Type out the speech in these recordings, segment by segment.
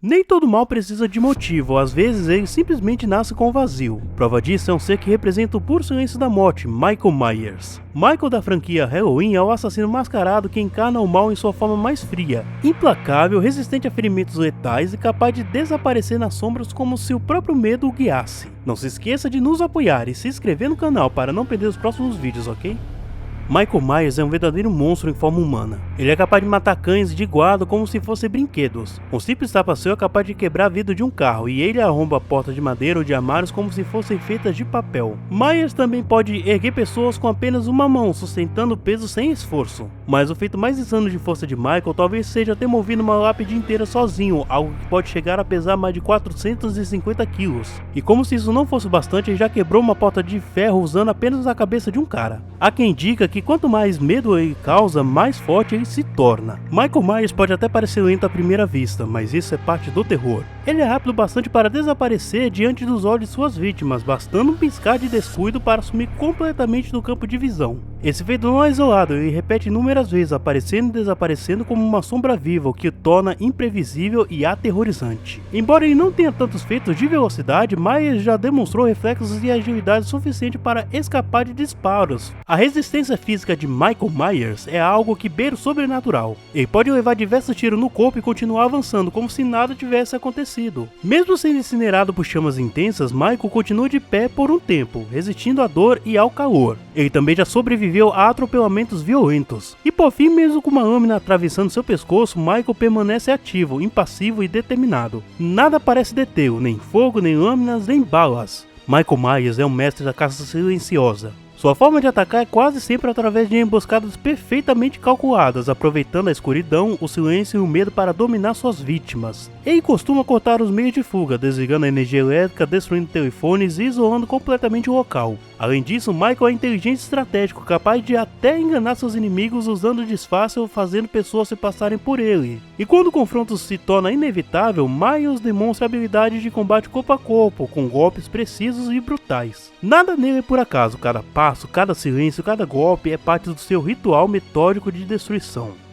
Nem todo mal precisa de motivo, às vezes ele simplesmente nasce com o vazio. Prova disso é um ser que representa o puro silêncio da morte, Michael Myers. Michael da franquia Halloween é o assassino mascarado que encarna o mal em sua forma mais fria, implacável, resistente a ferimentos letais e capaz de desaparecer nas sombras como se o próprio medo o guiasse. Não se esqueça de nos apoiar e se inscrever no canal para não perder os próximos vídeos, ok? Michael Myers é um verdadeiro monstro em forma humana. Ele é capaz de matar cães de guarda como se fossem brinquedos. Um simples tapa seu é capaz de quebrar a vidro de um carro e ele arromba portas de madeira ou de armários como se fossem feitas de papel. Myers também pode erguer pessoas com apenas uma mão, sustentando peso sem esforço. Mas o feito mais insano de força de Michael talvez seja ter movido uma lápide inteira sozinho, algo que pode chegar a pesar mais de 450 quilos. E como se isso não fosse bastante, ele já quebrou uma porta de ferro usando apenas a cabeça de um cara. Há quem diga que quanto mais medo ele causa, mais forte ele se torna. Michael Myers pode até parecer lento à primeira vista, mas isso é parte do terror. Ele é rápido bastante para desaparecer diante dos olhos de suas vítimas, bastando um piscar de descuido para sumir completamente do campo de visão. Esse feito não é isolado, ele repete inúmeras vezes, aparecendo e desaparecendo como uma sombra viva, o que o torna imprevisível e aterrorizante. Embora ele não tenha tantos feitos de velocidade, Myers já demonstrou reflexos e agilidade suficiente para escapar de disparos. A resistência física de Michael Myers é algo que beira o sobrenatural. Ele pode levar diversos tiros no corpo e continuar avançando como se nada tivesse acontecido. Mesmo sendo incinerado por chamas intensas, Michael continua de pé por um tempo, resistindo à dor e ao calor. Ele também já sobreviveu a atropelamentos violentos. E por fim, mesmo com uma lâmina atravessando seu pescoço, Michael permanece ativo, impassivo e determinado. Nada parece detê-lo, nem fogo, nem lâminas, nem balas. Michael Myers é um mestre da caça silenciosa. Sua forma de atacar é quase sempre através de emboscadas perfeitamente calculadas, aproveitando a escuridão, o silêncio e o medo para dominar suas vítimas. Ele costuma cortar os meios de fuga, desligando a energia elétrica, destruindo telefones e isolando completamente o local. Além disso, Michael é inteligente e estratégico, capaz de até enganar seus inimigos usando disfarce ou fazendo pessoas se passarem por ele. E quando o confronto se torna inevitável, Myers demonstra habilidades de combate corpo a corpo, com golpes precisos e brutais. Nada nele é por acaso, cada passo, cada silêncio, cada golpe é parte do seu ritual metódico de destruição.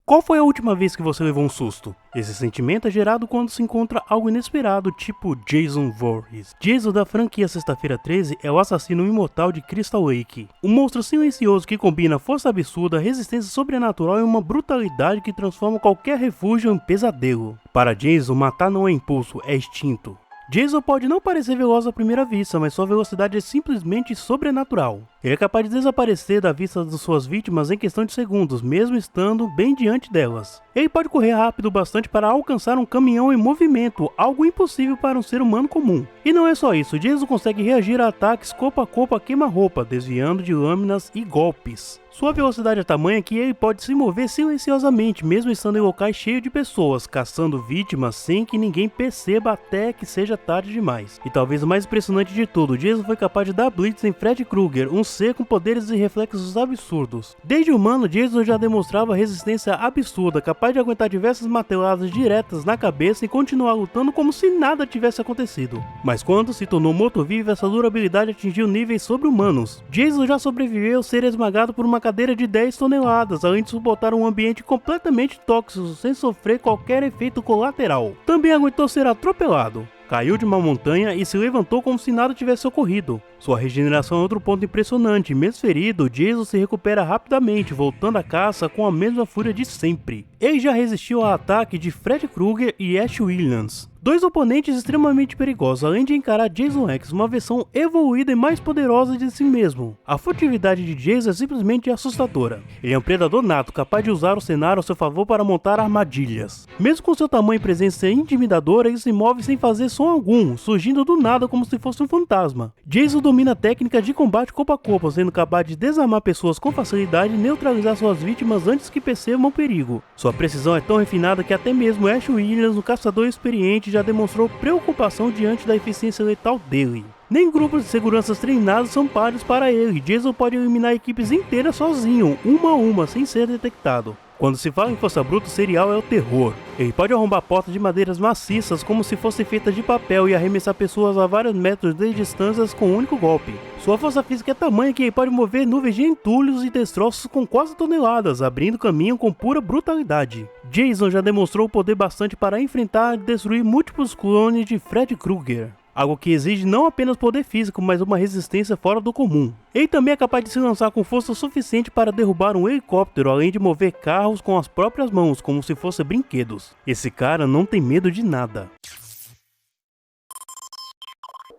Qual foi a última vez que você levou um susto? Esse sentimento é gerado quando se encontra algo inesperado, tipo Jason Voorhees. Jason da franquia Sexta-feira 13 é o assassino imortal de Crystal Lake. Um monstro silencioso que combina força absurda, resistência sobrenatural e uma brutalidade que transforma qualquer refúgio em pesadelo. Para Jason, matar não é impulso, é instinto. Jason pode não parecer veloz à primeira vista, mas sua velocidade é simplesmente sobrenatural. Ele é capaz de desaparecer da vista de suas vítimas em questão de segundos, mesmo estando bem diante delas. Ele pode correr rápido bastante para alcançar um caminhão em movimento, algo impossível para um ser humano comum. E não é só isso, Jason consegue reagir a ataques corpo a queima-roupa, desviando de lâminas e golpes. Sua velocidade é tamanha que ele pode se mover silenciosamente, mesmo estando em locais cheios de pessoas, caçando vítimas sem que ninguém perceba até que seja tarde demais. E talvez o mais impressionante de tudo, Jason foi capaz de dar blitz em Freddy Krueger, um ser com poderes e reflexos absurdos. Desde humano, Jason já demonstrava resistência absurda, capaz de aguentar diversas marteladas diretas na cabeça e continuar lutando como se nada tivesse acontecido. Mas quando se tornou morto-vivo, essa durabilidade atingiu níveis sobre-humanos. Jason já sobreviveu a ser esmagado por uma cadeira de 10 toneladas, além de suportar um ambiente completamente tóxico sem sofrer qualquer efeito colateral. Também aguentou ser atropelado. Caiu de uma montanha e se levantou como se nada tivesse ocorrido. Sua regeneração é outro ponto impressionante. Mesmo ferido, Jason se recupera rapidamente, voltando à caça com a mesma fúria de sempre. Ele já resistiu ao ataque de Freddy Krueger e Ash Williams, dois oponentes extremamente perigosos, além de encarar Jason X, uma versão evoluída e mais poderosa de si mesmo. A furtividade de Jason é simplesmente assustadora. Ele é um predador nato, capaz de usar o cenário ao seu favor para montar armadilhas. Mesmo com seu tamanho e presença intimidadora, ele se move sem fazer som algum, surgindo do nada como se fosse um fantasma. Jason domina técnicas de combate corpo a corpo, sendo capaz de desarmar pessoas com facilidade e neutralizar suas vítimas antes que percebam o perigo. Sua precisão é tão refinada que até mesmo Ash Williams, um caçador experiente, já demonstrou preocupação diante da eficiência letal dele. Nem grupos de seguranças treinados são páreos para ele. Jason pode eliminar equipes inteiras sozinho, uma a uma, sem ser detectado. Quando se fala em força bruta, o serial é o terror. Ele pode arrombar portas de madeiras maciças como se fossem feitas de papel e arremessar pessoas a vários metros de distância com um único golpe. Sua força física é tamanha que ele pode mover nuvens de entulhos e destroços com quase toneladas, abrindo caminho com pura brutalidade. Jason já demonstrou poder bastante para enfrentar e destruir múltiplos clones de Fred Krueger. Algo que exige não apenas poder físico, mas uma resistência fora do comum. Ele também é capaz de se lançar com força suficiente para derrubar um helicóptero, além de mover carros com as próprias mãos, como se fossem brinquedos. Esse cara não tem medo de nada.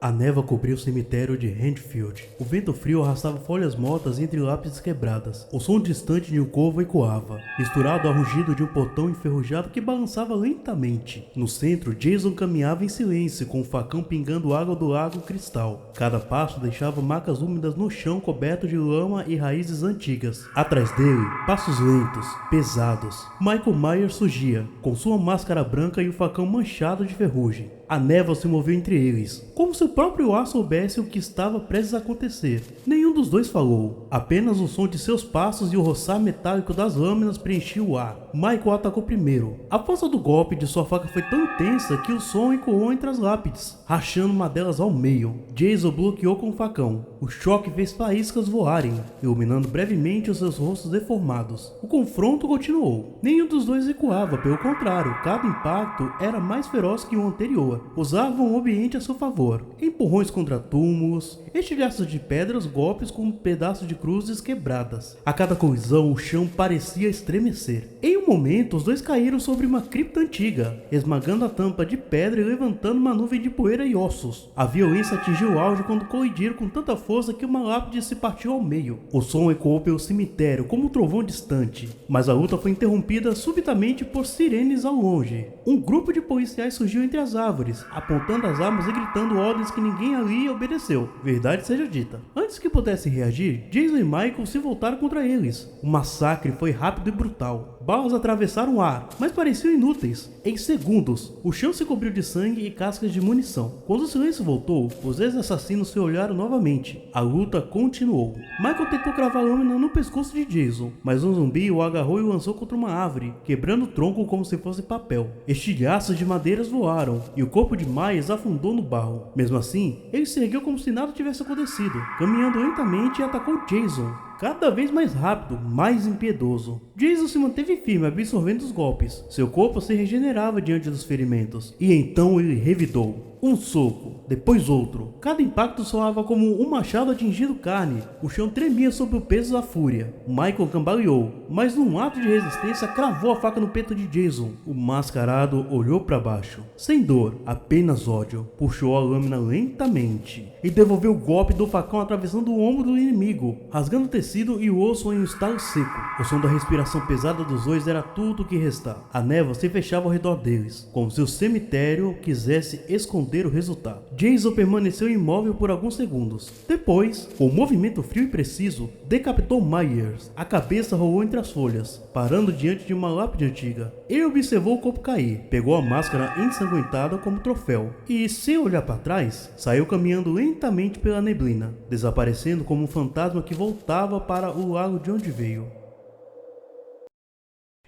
A névoa cobriu o cemitério de Renfield. O vento frio arrastava folhas mortas entre lápides quebradas. O som distante de um corvo ecoava, misturado ao rugido de um portão enferrujado que balançava lentamente. No centro, Jason caminhava em silêncio, com o facão pingando água do lago cristal. Cada passo deixava marcas úmidas no chão coberto de lama e raízes antigas. Atrás dele, passos lentos, pesados. Michael Myers surgia, com sua máscara branca e o facão manchado de ferrugem. A névoa se moveu entre eles, como se o próprio ar soubesse o que estava prestes a acontecer. Nenhum dos dois falou, apenas o som de seus passos e o roçar metálico das lâminas preenchia o ar. Michael atacou primeiro. A força do golpe de sua faca foi tão intensa que o som ecoou entre as lápides, rachando uma delas ao meio. Jason bloqueou com o facão. O choque fez faíscas voarem, iluminando brevemente os seus rostos deformados. O confronto continuou. Nenhum dos dois recuava, pelo contrário, cada impacto era mais feroz que o anterior. Usavam o ambiente a seu favor. Empurrões contra túmulos, estilhaços de pedras, golpes com pedaços de cruzes quebradas. A cada colisão, o chão parecia estremecer. Em um momento, os dois caíram sobre uma cripta antiga, esmagando a tampa de pedra e levantando uma nuvem de poeira e ossos. A violência atingiu o auge quando colidiram com tanta força que uma lápide se partiu ao meio. O som ecoou pelo cemitério como um trovão distante, mas a luta foi interrompida subitamente por sirenes ao longe. Um grupo de policiais surgiu entre as árvores, apontando as armas e gritando ordens que ninguém ali obedeceu. Verdade seja dita. Antes que pudessem reagir, Jason e Michael se voltaram contra eles. O massacre foi rápido e brutal. Balas atravessaram o ar, mas pareciam inúteis. Em segundos, o chão se cobriu de sangue e cascas de munição. Quando o silêncio voltou, os ex-assassinos se olharam novamente. A luta continuou. Michael tentou cravar a lâmina no pescoço de Jason, mas um zumbi o agarrou e o lançou contra uma árvore, quebrando o tronco como se fosse papel. Estilhaços de madeiras voaram, e o corpo de Myers afundou no barro. Mesmo assim, ele se ergueu como se nada tivesse acontecido, caminhando lentamente e atacou Jason. Cada vez mais rápido, mais impiedoso. Jason se manteve firme, absorvendo os golpes. Seu corpo se regenerava diante dos ferimentos. E então ele revidou. Um soco, depois outro. Cada impacto soava como um machado atingindo carne. O chão tremia sob o peso da fúria. Michael cambaleou, mas num ato de resistência cravou a faca no peito de Jason. O mascarado olhou para baixo. Sem dor, apenas ódio. Puxou a lâmina lentamente e devolveu o golpe do facão atravessando o ombro do inimigo, rasgando o tecido e o osso em um estalo seco. O som da respiração pesada dos dois era tudo o que restava. A névoa se fechava ao redor deles, como se o cemitério quisesse esconder o resultado. Jason permaneceu imóvel por alguns segundos. Depois, com um movimento frio e preciso, decapitou Myers. A cabeça rolou entre as folhas, parando diante de uma lápide antiga. Ele observou o corpo cair, pegou a máscara ensanguentada como troféu e, sem olhar para trás, saiu caminhando lentamente pela neblina, desaparecendo como um fantasma que voltava para o lago de onde veio.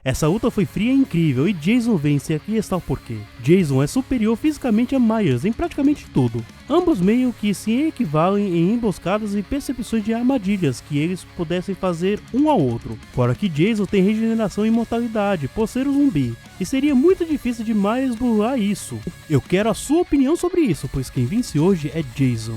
Essa luta foi fria e incrível, e Jason vence, e aqui está o porquê. Jason é superior fisicamente a Myers em praticamente tudo. Ambos meio que se equivalem em emboscadas e percepções de armadilhas que eles pudessem fazer um ao outro. Fora que Jason tem regeneração e imortalidade por ser um zumbi, e seria muito difícil de Myers burlar isso. Eu quero a sua opinião sobre isso, pois quem vence hoje é Jason.